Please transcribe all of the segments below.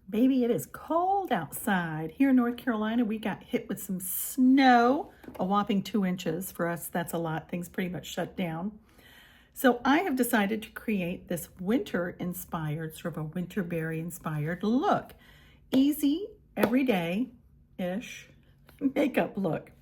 Baby, it is cold outside. Here in North Carolina, we got hit with some snow, a whopping 2 inches. For us, that's a lot. Things pretty much shut down. So I have decided to create this winter-inspired, sort of a Winterberry-inspired look. Easy, everyday-ish makeup look.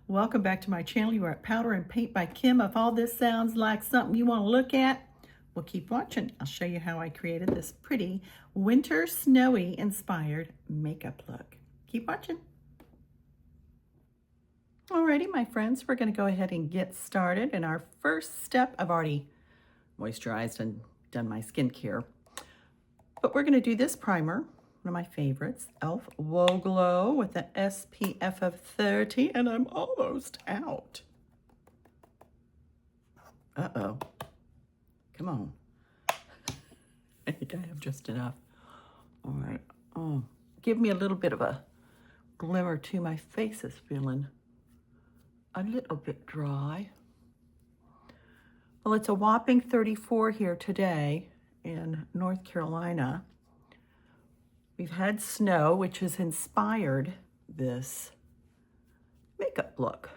Welcome back to my channel. You are at Powder and Paint by Kim. If all this sounds like something you want to look at, well, keep watching. I'll show you how I created this pretty winter snowy inspired makeup look. Keep watching. Alrighty, my friends, we're going to go ahead and get started. In our first step, I've already moisturized and done my skincare, but we're going to do this primer, one of my favorites, e.l.f. Whoa Glow with an SPF of 30, and I'm almost out. Uh-oh. Come on. I think I have just enough. All right. Oh, give me a little bit of a glimmer too. My face is feeling a little bit dry. Well, it's a whopping 34 here today in North Carolina. We've had snow, which has inspired this makeup look.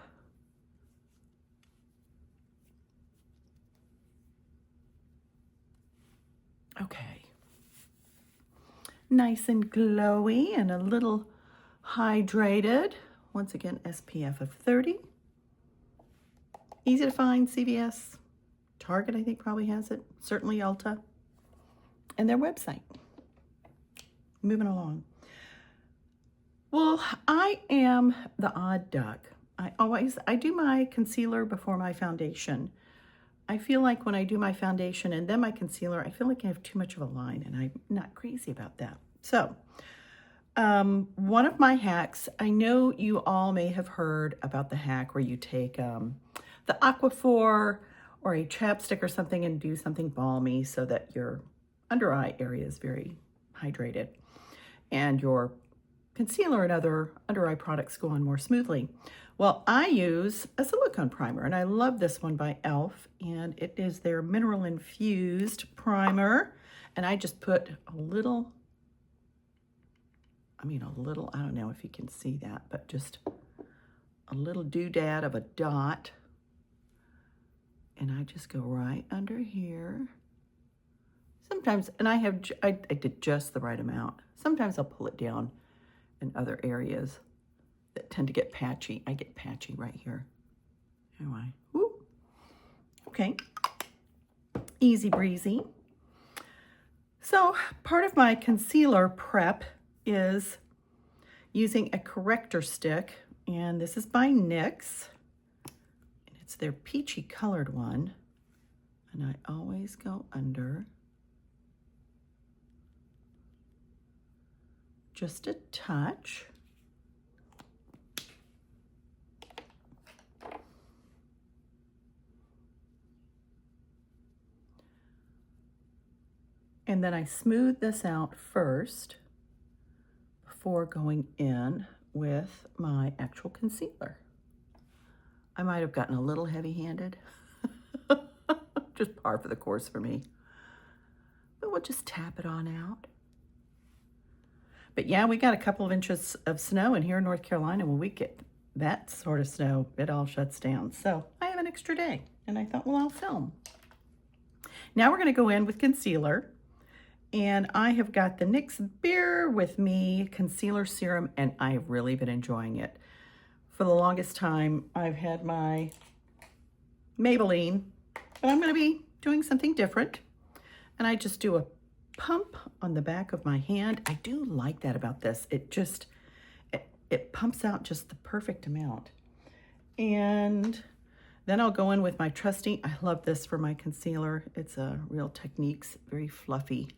Okay. Nice and glowy and a little hydrated. Once again, SPF of 30. Easy to find, CVS. Target, I think, probably has it. Certainly Ulta. And their website. Moving along. Well, I am the odd duck. I do my concealer before my foundation. I feel like when I do my foundation and then my concealer, I feel like I have too much of a line, and I'm not crazy about that. So, one of my hacks, I know you all may have heard about the hack where you take the Aquaphor or a chapstick or something and do something balmy so that your under eye area is very hydrated and your concealer and other under eye products go on more smoothly. Well, I use a silicone primer, and I love this one by e.l.f., and it is their mineral infused primer, and I just put a little, I don't know if you can see that, but just a little doodad of a dot, and I just go right under here. Sometimes, and I did just the right amount. Sometimes I'll pull it down in other areas that tend to get patchy. I get patchy right here. Anyway, woo. Okay, easy breezy. So part of my concealer prep is using a corrector stick, and this is by NYX, and it's their peachy colored one, and I always go under just a touch. And then I smooth this out first before going in with my actual concealer. I might have gotten a little heavy-handed. Just par for the course for me. But we'll just tap it on out. But yeah, we got a couple of inches of snow, and here in North Carolina, when we get that sort of snow, it all shuts down. So I have an extra day, and I thought, well, I'll film. Now we're going to go in with concealer. And I have got the NYX Beer With Me Concealer Serum, and I've really been enjoying it. For the longest time, I've had my Maybelline, but I'm going to be doing something different. And I just do a pump on the back of my hand. I do like that about this. It pumps out just the perfect amount. And then I'll go in with my trusty, I love this for my concealer. It's a Real Techniques, very fluffy.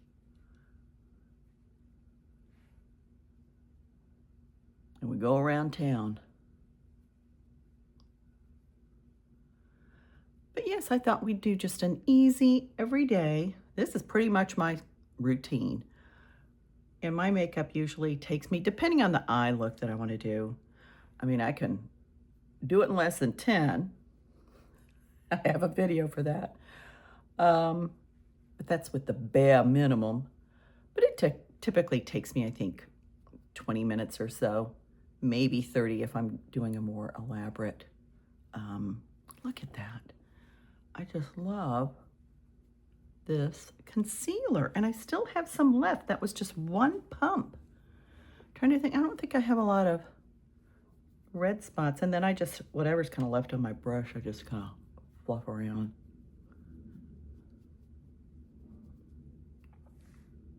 And we go around town. But yes, I thought we'd do just an easy, everyday. This is pretty much my routine. And my makeup usually takes me, depending on the eye look that I want to do. I mean, I can do it in less than 10. I have a video for that. But that's with the bare minimum. But it typically takes me, I think, 20 minutes or so, maybe 30 if I'm doing a more elaborate. Look at that. I just love this concealer, and I still have some left. That was just one pump. Trying to think, I don't think I have a lot of red spots, and then I just, whatever's kind of left on my brush, I just kind of fluff around.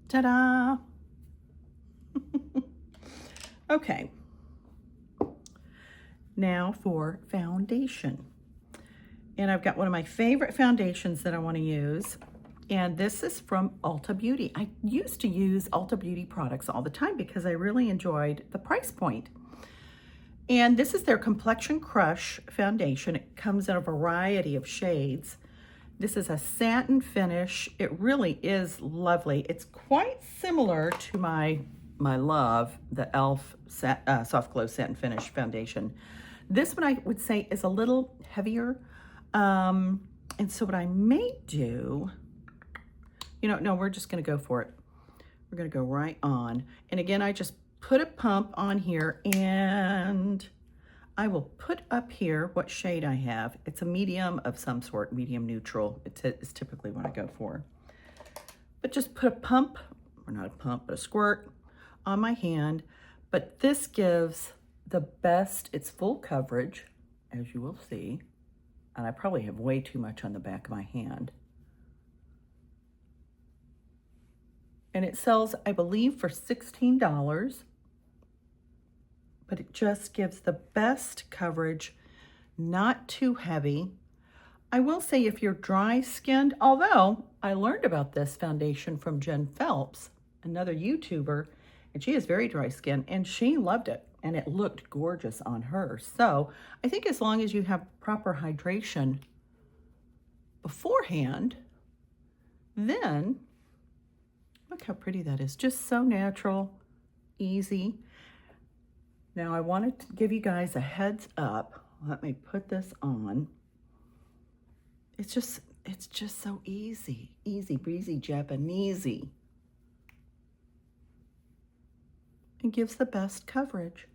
Ta-da! Okay. Now for foundation. And I've got one of my favorite foundations that I want to use. And this is from Ulta Beauty. I used to use Ulta Beauty products all the time because I really enjoyed the price point. And this is their Complexion Crush foundation. It comes in a variety of shades. This is a satin finish. It really is lovely. It's quite similar to my love, the e.l.f. Soft Glow Satin Finish foundation. This one I would say is a little heavier. And so what I may do, no, we're just gonna go for it. We're gonna go right on. And again, I just put a pump on here, and I will put up here what shade I have. It's a medium of some sort, medium neutral. It's typically what I go for. But just put a pump, or not a pump, but a squirt on my hand. But this gives the best, it's full coverage, as you will see. And I probably have way too much on the back of my hand. And it sells, I believe, for $16. But it just gives the best coverage, not too heavy. I will say if you're dry skinned, although I learned about this foundation from Jen Phelps, another YouTuber, and she is very dry skinned, and she loved it, and it looked gorgeous on her. So I think as long as you have proper hydration beforehand, then look how pretty that is. Just so natural, easy. Now I wanted to give you guys a heads up. Let me put this on. It's just so easy. Easy breezy Japanesey. And gives the best coverage.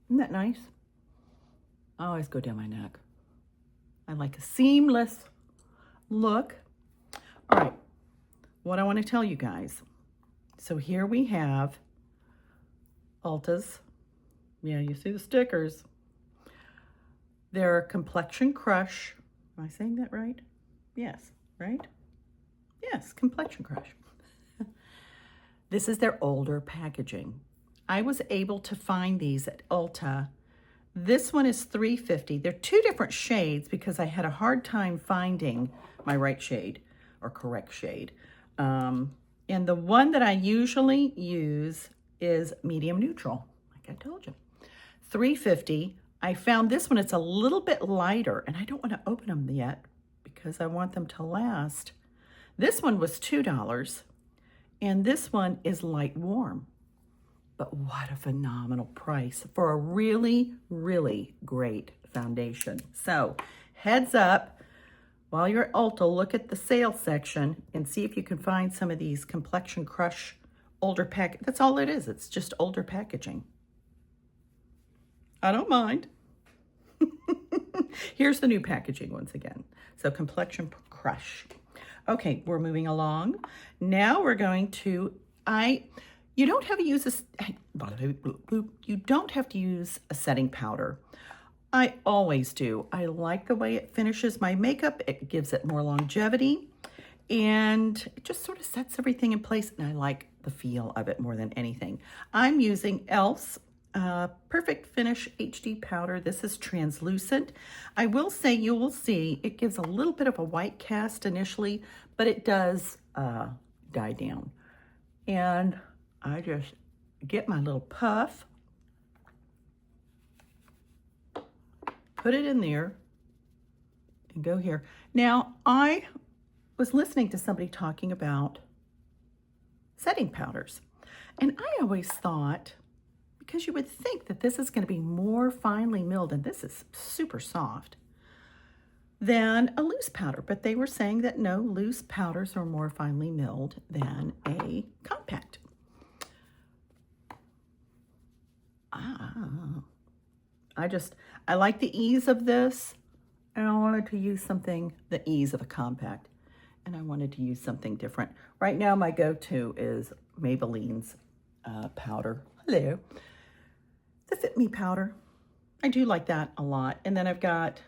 Isn't that nice? I always go down my neck. I like a seamless look. All right, what I want to tell you guys. So here we have Ulta's. Yeah, you see the stickers. Their Complexion Crush. Am I saying that right? Yes, right? Yes, Complexion Crush. This is their older packaging. I was able to find these at Ulta. This one is $3.50. They're two different shades because I had a hard time finding my right shade or correct shade. And the one that I usually use is medium neutral, like I told you. $3.50. I found this one, it's a little bit lighter, and I don't want to open them yet because I want them to last. This one was $2, and this one is light warm. But what a phenomenal price for a really, really great foundation. So heads up, while you're at Ulta, look at the sale section and see if you can find some of these Complexion Crush older pack. That's all it is. It's just older packaging. I don't mind. Here's the new packaging once again. So Complexion Crush. Okay, we're moving along. Now we're going to, you don't have to use a setting powder. I always do. I like the way it finishes my makeup. It gives it more longevity, and it just sort of sets everything in place, and I like the feel of it more than anything. I'm using e.l.f.'s Perfect Finish HD powder. This is translucent. I will say, you will see, it gives a little bit of a white cast initially, but it does die down. And I just get my little puff, put it in there, and go here. Now, I was listening to somebody talking about setting powders, and I always thought, because you would think that this is going to be more finely milled, and this is super soft. than a loose powder. But they were saying that no, loose powders are more finely milled than a compact. I like the ease of this, and I wanted to use something, the ease of a compact, and I wanted to use something different. Right now, my go-to is Maybelline's powder. Hello. The Fit Me powder. I do like that a lot. And then I've got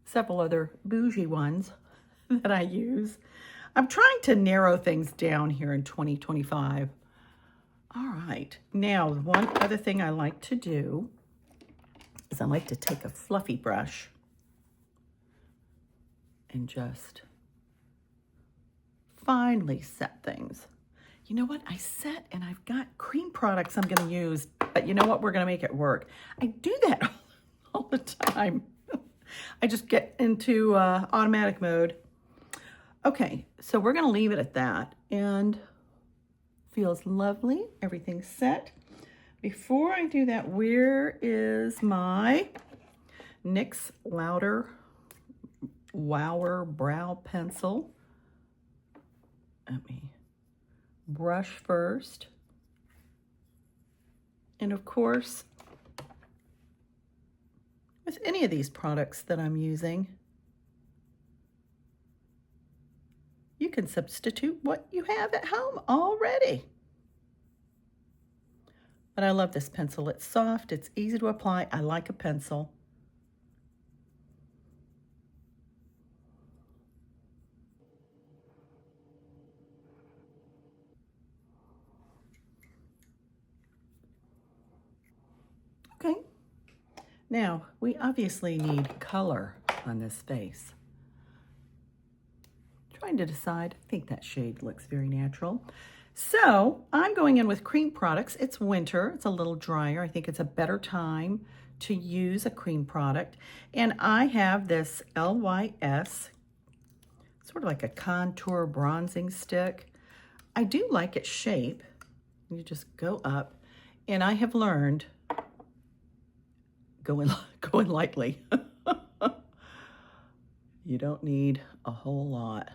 several other bougie ones that I use. I'm trying to narrow things down here in 2025. All right. Now, one other thing I like to do is I like to take a fluffy brush and just finely set things. You know what? I set and I've got cream products I'm going to use, but you know what? We're going to make it work. I do that all the time. I just get into automatic mode. Okay, so we're going to leave it at that, and feels lovely. Everything's set. Before I do that, where is my NYX Louder Wower Brow Pencil? Let me brush first. And of course, with any of these products that I'm using, you can substitute what you have at home already. But I love this pencil. It's soft, it's easy to apply. I like a pencil. Okay. Now, we obviously need color on this face. Trying to decide. I think that shade looks very natural. So I'm going in with cream products. It's winter. It's a little drier. I think it's a better time to use a cream product. And I have this LYS, sort of like a contour bronzing stick. I do like its shape. You just go up. And I have learned go in lightly. You don't need a whole lot.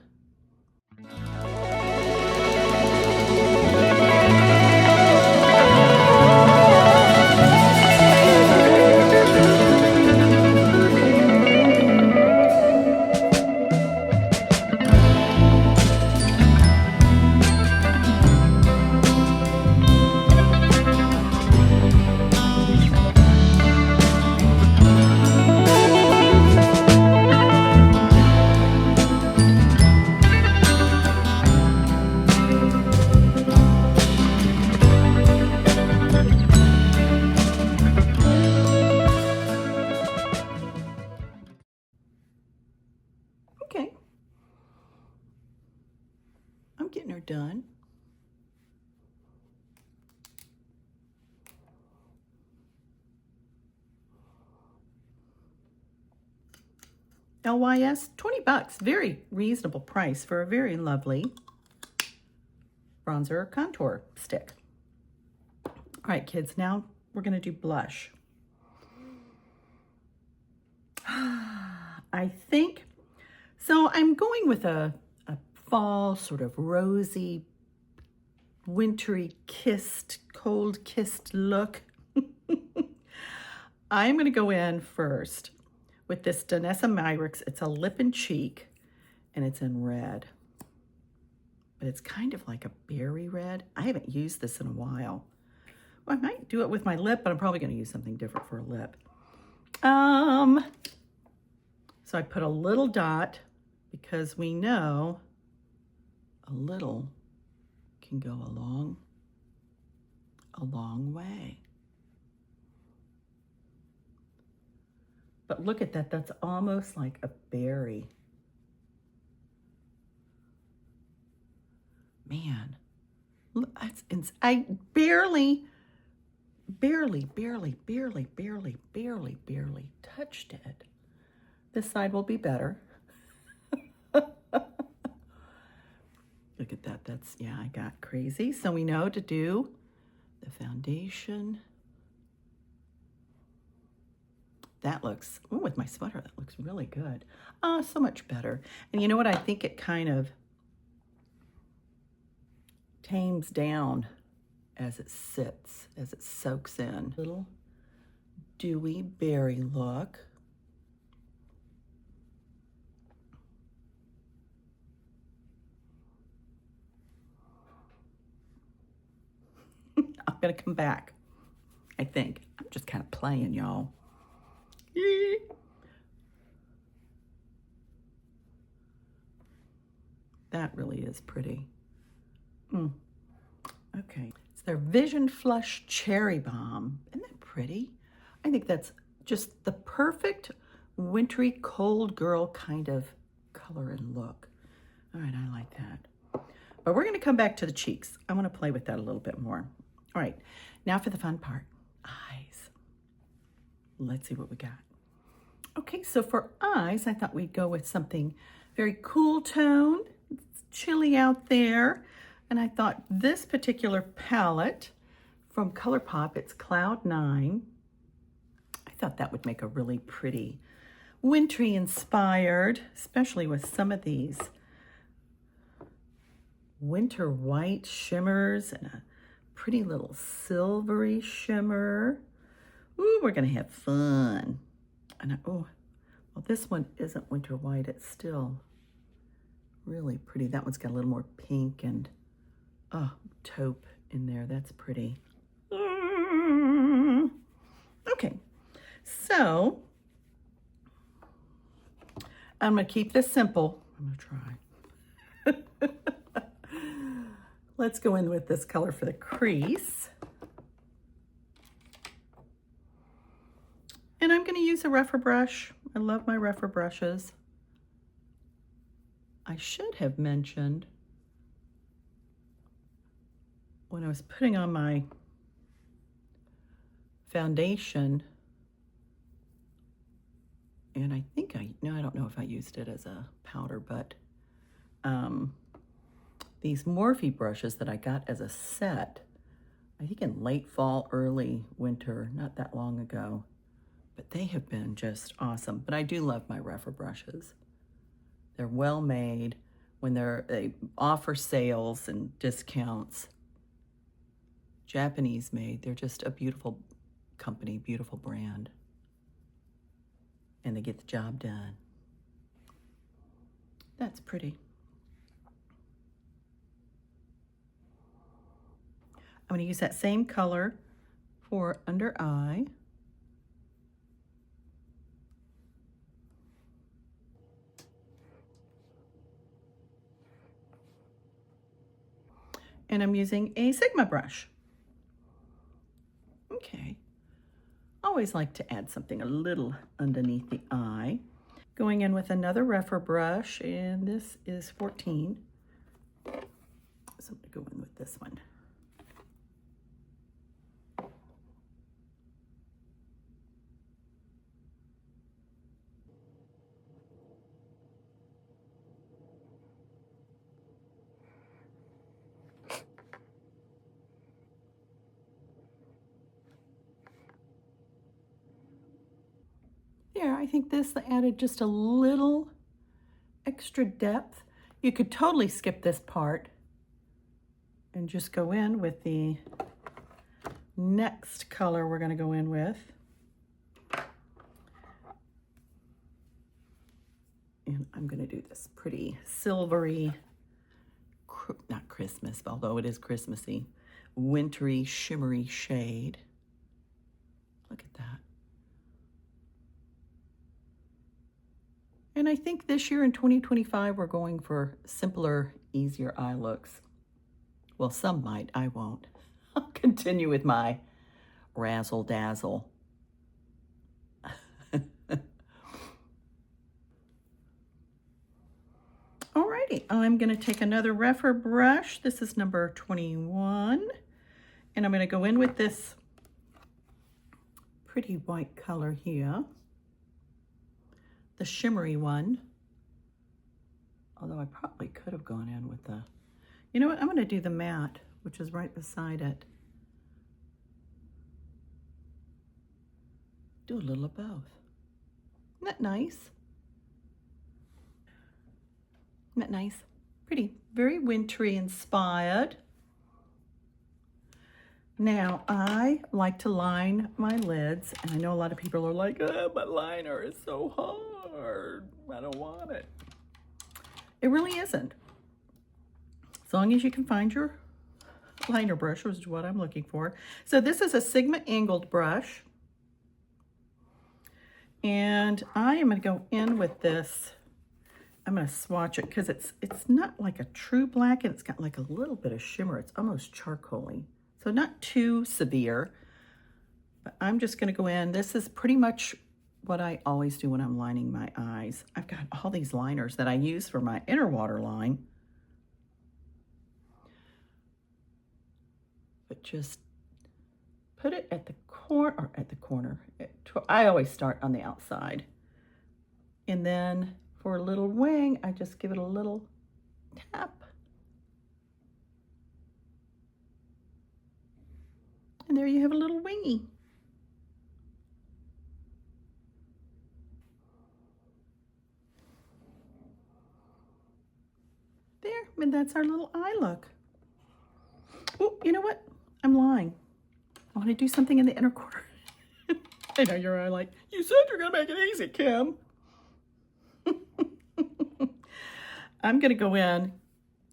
Okay. I'm getting her done. LYS, 20 bucks. Very reasonable price for a very lovely bronzer contour stick. All right, kids, now we're going to do blush. I think, so I'm going with a fall sort of rosy, wintry kissed, cold kissed look. I'm going to go in first with this Danessa Myricks. It's a lip and cheek, and it's in red. But it's kind of like a berry red. I haven't used this in a while. Well, I might do it with my lip, but I'm probably going to use something different for a lip. So I put a little dot because we know a little can go a long way. But look at that, that's almost like a berry. Man, I barely touched it. This side will be better. Look at that, that's, yeah, I got crazy. So we know to do the foundation That looks, ooh, with my sweater, that looks really good. So much better. And you know what? I think it kind of tames down as it sits, as it soaks in. Little dewy berry look. I'm gonna come back, I think. I'm just kind of playing, y'all. That really is pretty. Okay, it's their Vision Flush Cherry Bomb. Isn't that pretty? I think that's just the perfect wintry cold girl kind of color and look. All right, I like that. But we're gonna come back to the cheeks. I wanna play with that a little bit more. All right, now for the fun part, eyes. Let's see what we got. Okay, so for eyes, I thought we'd go with something very cool toned. It's chilly out there. And I thought this particular palette from ColourPop, it's Cloud 9. I thought that would make a really pretty wintry inspired, especially with some of these winter white shimmers and a pretty little silvery shimmer. Ooh, we're gonna have fun. And oh, well, this one isn't winter white. It's still really pretty. That one's got a little more pink and taupe in there. That's pretty. Okay, so I'm gonna keep this simple. I'm gonna try. Let's go in with this color for the crease. And I'm gonna use a rougher brush. I love my rougher brushes. I should have mentioned when I was putting on my foundation, and I think I don't know if I used it as a powder, but these Morphe brushes that I got as a set, I think in late fall, early winter, not that long ago, but they have been just awesome. But I do love my rougher brushes. They're well made. When they offer sales and discounts, Japanese made, they're just a beautiful company, beautiful brand. And they get the job done. That's pretty. I'm going to use that same color for under eye. And I'm using a Sigma brush. Okay. Always like to add something a little underneath the eye. Going in with another rougher brush, and this is 14. So I'm going to go in with this one. There, I think this added just a little extra depth. You could totally skip this part and just go in with the next color we're going to go in with. And I'm going to do this pretty silvery, not Christmas, although it is Christmassy, wintry, shimmery shade. Look at that. And I think this year in 2025, we're going for simpler, easier eye looks. Well, some might, I won't. I'll continue with my razzle dazzle. Alrighty, I'm gonna take another rougher brush. This is number 21. And I'm gonna go in with this pretty white color here. The shimmery one, although I probably could have gone in with the, you know what, I'm going to do the matte, which is right beside it. Do a little of both. Isn't that nice? Isn't that nice? Pretty, very wintry inspired. Now, I like to line my lids, and I know a lot of people are like, oh, my liner is so hard. I don't want it. It really isn't. As long as you can find your liner brush, which is what I'm looking for. So this is a Sigma angled brush. And I am going to go in with this. I'm going to swatch it because it's not like a true black, and it's got like a little bit of shimmer. It's almost charcoaly. So not too severe, but I'm just gonna go in. This is pretty much what I always do when I'm lining my eyes. I've got all these liners that I use for my inner waterline. But just put it at the corner, I always start on the outside. And then for a little wing, I just give it a little tap. And there you have a little wingy. There, and that's our little eye look. Oh, you know what? I'm lying. I want to do something in the inner corner. I know you're all like, you said you're going to make it easy, Kim. I'm going to go in,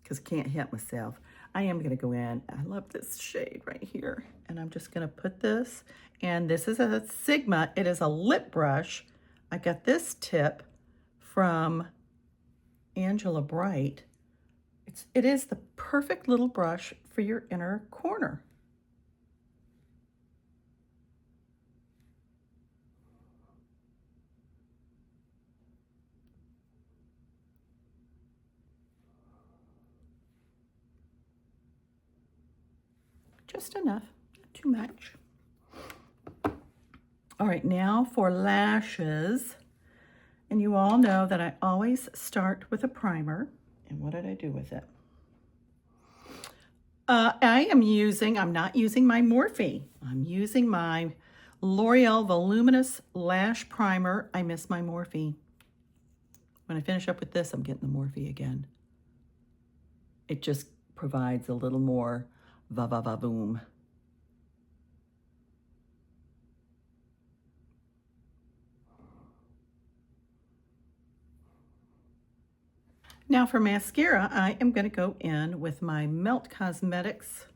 because I can't help myself. I am going to go in. I love this shade right here. And I'm just going to put this, and this is a Sigma. It is a lip brush. I got this tip from Angela Bright. It is the perfect little brush for your inner corner. Just enough, not too much. All right, now for lashes. And you all know that I always start with a primer. And what did I do with it? I'm not using my Morphe. I'm using my L'Oreal Voluminous Lash Primer. I miss my Morphe. When I finish up with this, I'm getting the Morphe again. It just provides a little more va-va-va-boom. Now for mascara, I am going to go in with my Melt Cosmetics.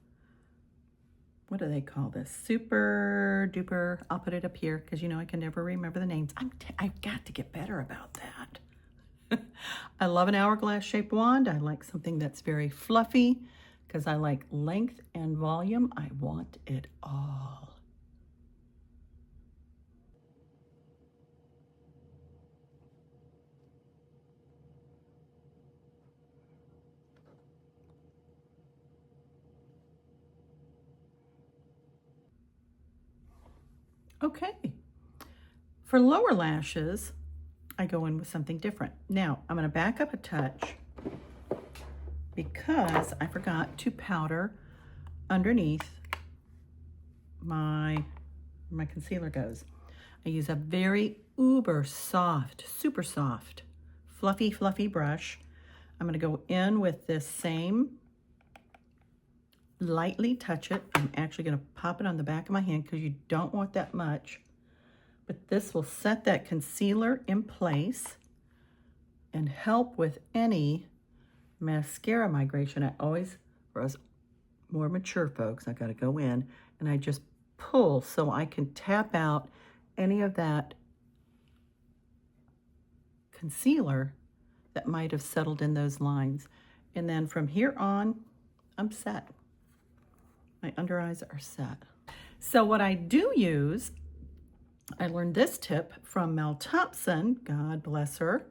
What do they call this? Super duper. I'll put it up here because you know I can never remember the names. I've got to get better about that. I love an hourglass shaped wand. I like something that's very fluffy because I like length and volume. I want it all. Okay, for lower lashes, I go in with something different. Now, I'm going to back up a touch because I forgot to powder underneath where my concealer goes. I use a very uber soft, super soft, fluffy brush. I'm going to go in with this same, lightly touch it. I'm actually going to pop it on the back of my hand because you don't want that much. But this will set that concealer in place and help with any mascara migration. For us more mature folks, I got to go in and I just pull so I can tap out any of that concealer that might have settled in those lines. And then from here on, I'm set. My under eyes are set. So what I do use, I learned this tip from Mel Thompson, God bless her,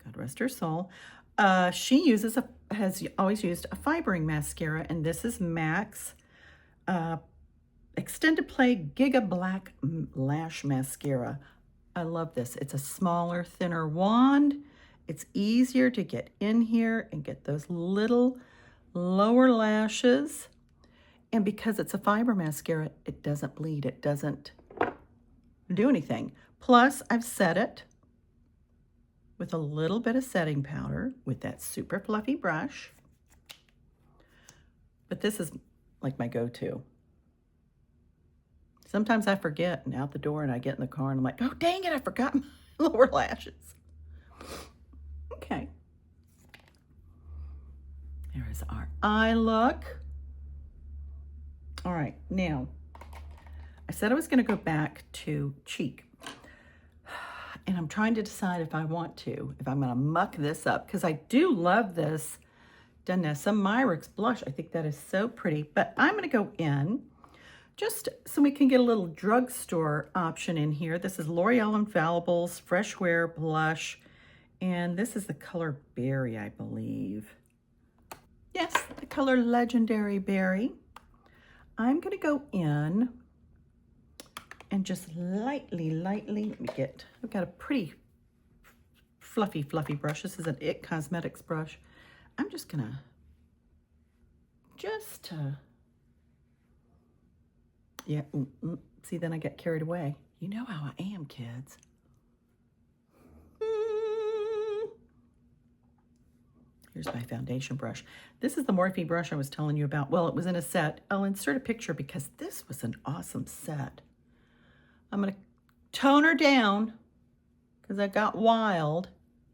God rest her soul. She has always used a fibering mascara, and this is MAC's Extended Play Giga Black Lash Mascara. I love this. It's a smaller, thinner wand. It's easier to get in here and get those little lower lashes. And because it's a fiber mascara, it doesn't bleed. It doesn't do anything. Plus, I've set it. with a little bit of setting powder with that super fluffy brush. But this is like my go-to. Sometimes I forget and out the door and I get in the car and I'm like, oh, dang it, I forgot my lower lashes. Okay. There is our eye look. All right, now, I said I was going to go back to cheek. And I'm trying to decide if I'm going to muck this up, because I do love this Danessa Myricks blush. I think that is so pretty, but I'm going to go in just so we can get a little drugstore option in here. This is L'Oreal Infallibles Fresh Wear Blush, and this is the color Berry, I believe. Yes, the color Legendary Berry. I'm going to go in and just lightly, let me I've got a pretty fluffy brush. This is an IT Cosmetics brush. I'm just going to, yeah, see, then I get carried away. You know how I am, kids. Here's my foundation brush. This is the Morphe brush I was telling you about. Well, it was in a set. I'll insert a picture because this was an awesome set. I'm going to tone her down because I got wild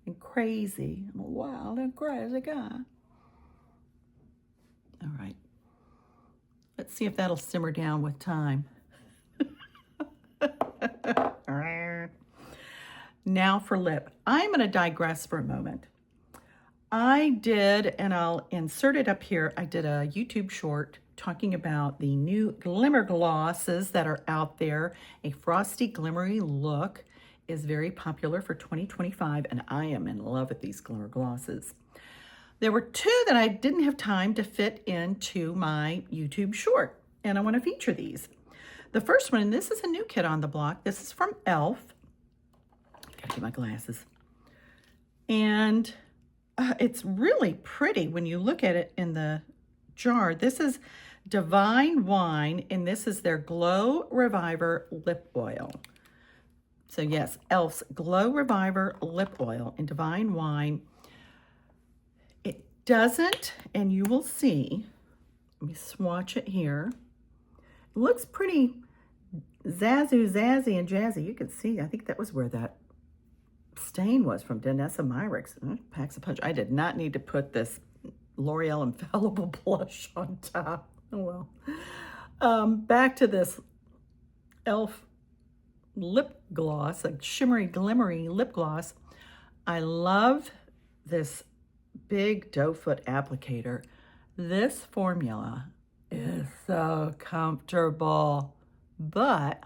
and crazy. I'm a wild and crazy guy. All right. Let's see if that'll simmer down with time. Now for lip. I'm going to digress for a moment. I did, and I'll insert it up here, I did a YouTube short talking about the new glimmer glosses that are out there. A frosty, glimmery look is very popular for 2025, and I am in love with these glimmer glosses. There were two that I didn't have time to fit into my YouTube short, and I want to feature these. The first one, and this is a new kid on the block. This is from e.l.f. Gotta get my glasses. And it's really pretty when you look at it in the jar. This is Divine Wine, and this is their Glow Reviver Lip Oil. So yes, e.l.f.'s Glow Reviver Lip Oil in Divine Wine. It doesn't, and you will see, let me swatch it here. It looks pretty zazzy and jazzy. You can see, I think that was where that stain was from Danessa Myricks. Packs a punch. I did not need to put this L'Oreal Infallible blush on top. Oh well. Back to this e.l.f. lip gloss, a shimmery, glimmery lip gloss. I love this big doe foot applicator. This formula is so comfortable, but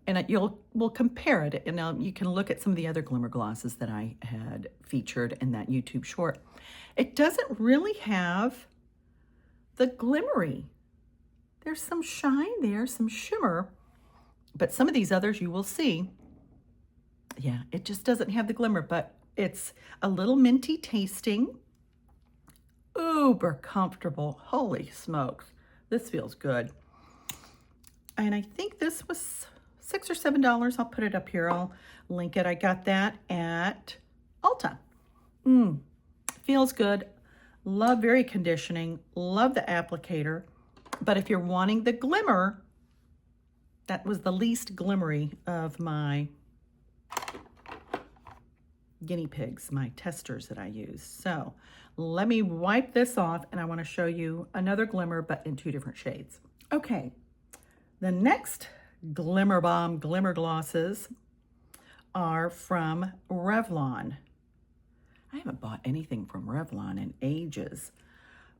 and we'll compare it, and you can look at some of the other glimmer glosses that I had featured in that YouTube short. It doesn't really have the glimmery. There's some shine there, some shimmer, but some of these others you will see, yeah, it just doesn't have the glimmer, but it's a little minty tasting, uber comfortable. Holy smokes, this feels good. And I think this was $6 or $7. I'll put it up here. I'll link it. I got that at Ulta. Feels good. Love, very conditioning. Love the applicator. But if you're wanting the glimmer, that was the least glimmery of my guinea pigs, my testers that I use. So let me wipe this off, and I want to show you another glimmer, but in two different shades. Okay, the next Glimmer Bomb glimmer glosses are from Revlon. I haven't bought anything from Revlon in ages,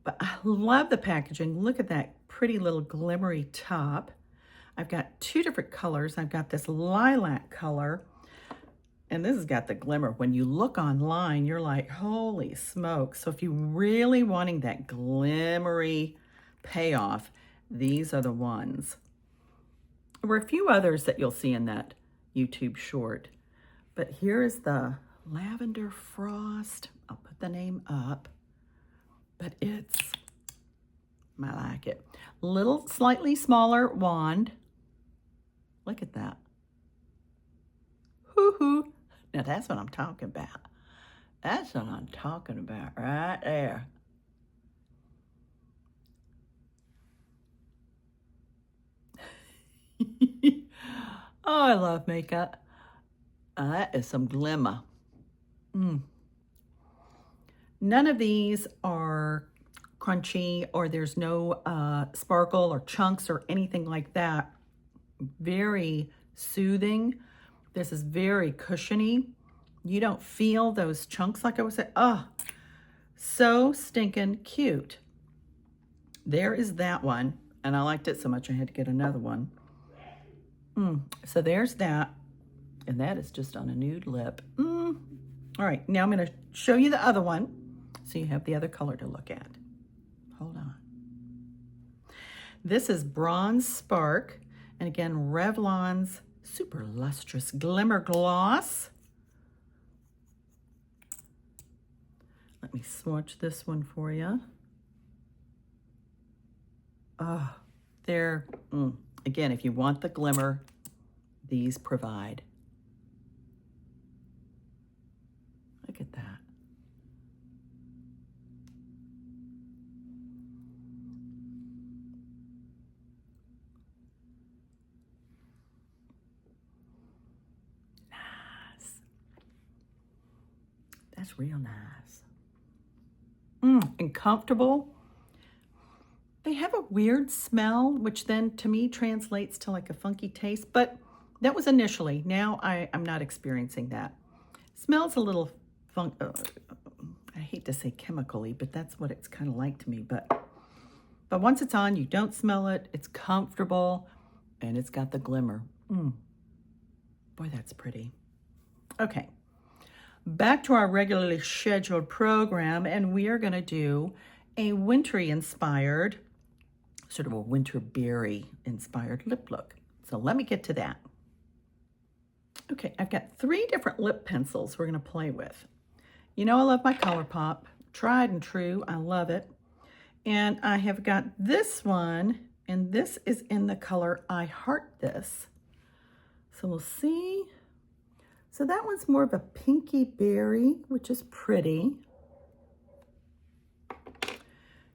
but I love the packaging. Look at that pretty little glimmery top. I've got two different colors. I've got this lilac color, and this has got the glimmer. When you look online, you're like, holy smokes. So if you're really wanting that glimmery payoff, these are the ones. There were a few others that you'll see in that YouTube short, but here is the Lavender Frost. I'll put the name up, but I like it. Little, slightly smaller wand. Look at that. Woo-hoo. Now that's what I'm talking about. That's what I'm talking about right there. Oh, I love makeup. That is some glimmer. None of these are crunchy, or there's no sparkle or chunks or anything like that. Very soothing. This is very cushiony. You don't feel those chunks like I was saying. Oh, so stinking cute. There is that one. And I liked it so much I had to get another one. So there's that. And that is just on a nude lip. All right, now I'm going to show you the other one so you have the other color to look at. Hold on. This is Bronze Spark. And again, Revlon's Super Lustrous Glimmer Gloss. Let me swatch this one for you. Oh, there. Again, if you want the glimmer, these provide. Look at that. Nice. That's real nice. And comfortable. They have a weird smell, which then to me translates to like a funky taste, but that was initially. Now I'm not experiencing that. Smells a little I hate to say chemically, but that's what it's kind of like to me. But once it's on, you don't smell it. It's comfortable, and it's got the glimmer. Boy, that's pretty. Okay, back to our regularly scheduled program, and we are going to do a wintry inspired, sort of a Winterberry inspired lip look. So let me get to that. Okay, I've got 3 different lip pencils we're going to play with. You know I love my ColourPop, tried and true, I love it. And I have got this one, and this is in the color I Heart This. So we'll see. So that one's more of a pinky berry, which is pretty.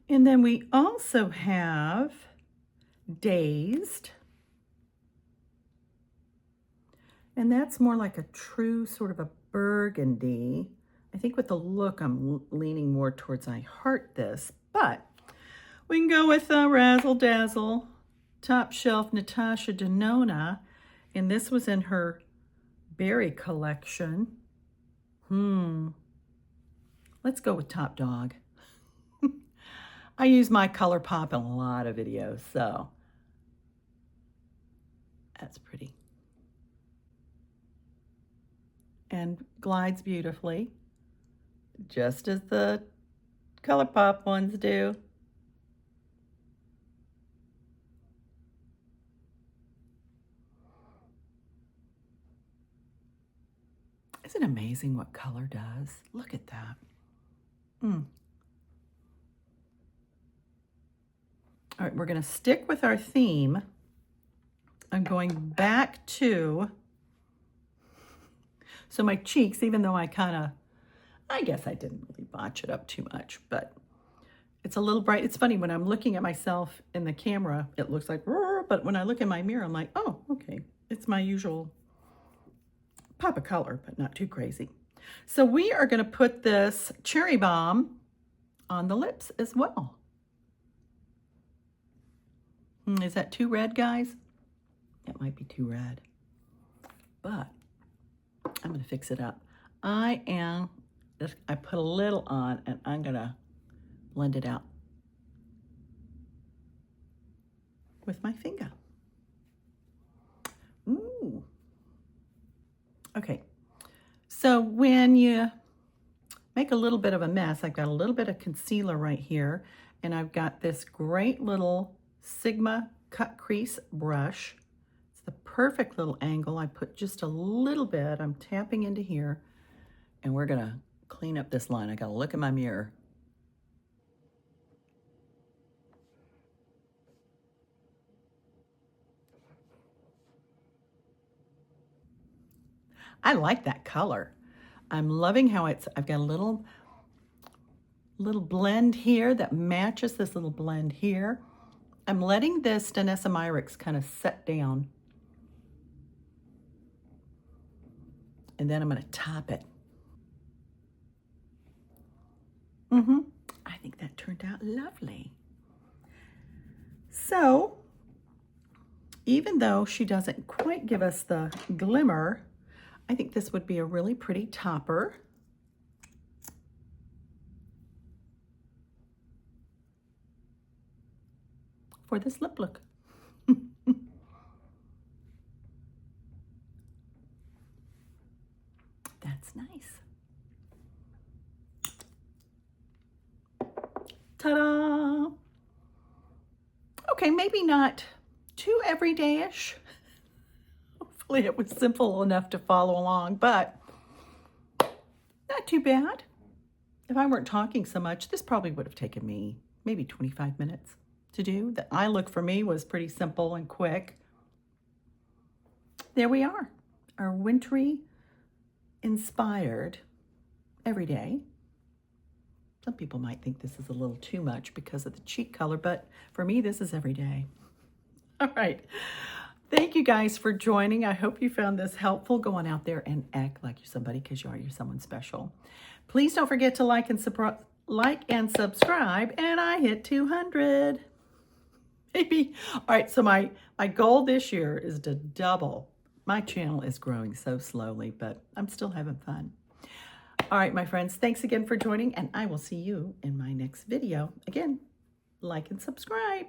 And then we also have Dazed. And that's more like a true sort of a burgundy. I think with the look, I'm leaning more towards I Heart This, but we can go with Razzle Dazzle, Top Shelf Natasha Denona, and this was in her berry collection. Let's go with Top Dog. I use my ColourPop in a lot of videos, so that's pretty. And glides beautifully, just as the ColourPop ones do. Isn't it amazing what color does? Look at that. All right, we're going to stick with our theme. I'm going back to, so my cheeks, even though I guess I didn't really botch it up too much, but it's a little bright. It's funny, when I'm looking at myself in the camera, it looks like, but when I look in my mirror, I'm like, oh, okay. It's my usual pop of color, but not too crazy. So we are going to put this Cherry Bomb on the lips as well. Is that too red, guys? It might be too red, but I'm going to fix it up. I put a little on, and I'm going to blend it out with my finger. Ooh. Okay, so when you make a little bit of a mess, I've got a little bit of concealer right here, and I've got this great little Sigma cut crease brush. It's the perfect little angle. I put just a little bit. I'm tapping into here, and we're gonna clean up this line. I gotta look in my mirror. I like that color. I'm loving how I've got a little blend here that matches this little blend here. I'm letting this Danessa Myricks kind of set down. And then I'm going to top it. I think that turned out lovely. So, even though she doesn't quite give us the glimmer, I think this would be a really pretty topper. For this lip look. That's nice. Ta-da! Okay, maybe not too everyday-ish. Hopefully it was simple enough to follow along, but not too bad. If I weren't talking so much, this probably would have taken me maybe 25 minutes to do. The eye look for me was pretty simple and quick. There we are, our wintry inspired everyday. Some people might think this is a little too much because of the cheek color, but for me, this is everyday. All right. Thank you guys for joining. I hope you found this helpful. Go on out there and act like you're somebody because you're someone special. Please don't forget to like and subscribe. And I hit 200. Maybe. All right. So my goal this year is to double. My channel is growing so slowly, but I'm still having fun. All right, my friends, thanks again for joining, and I will see you in my next video. Again, like and subscribe.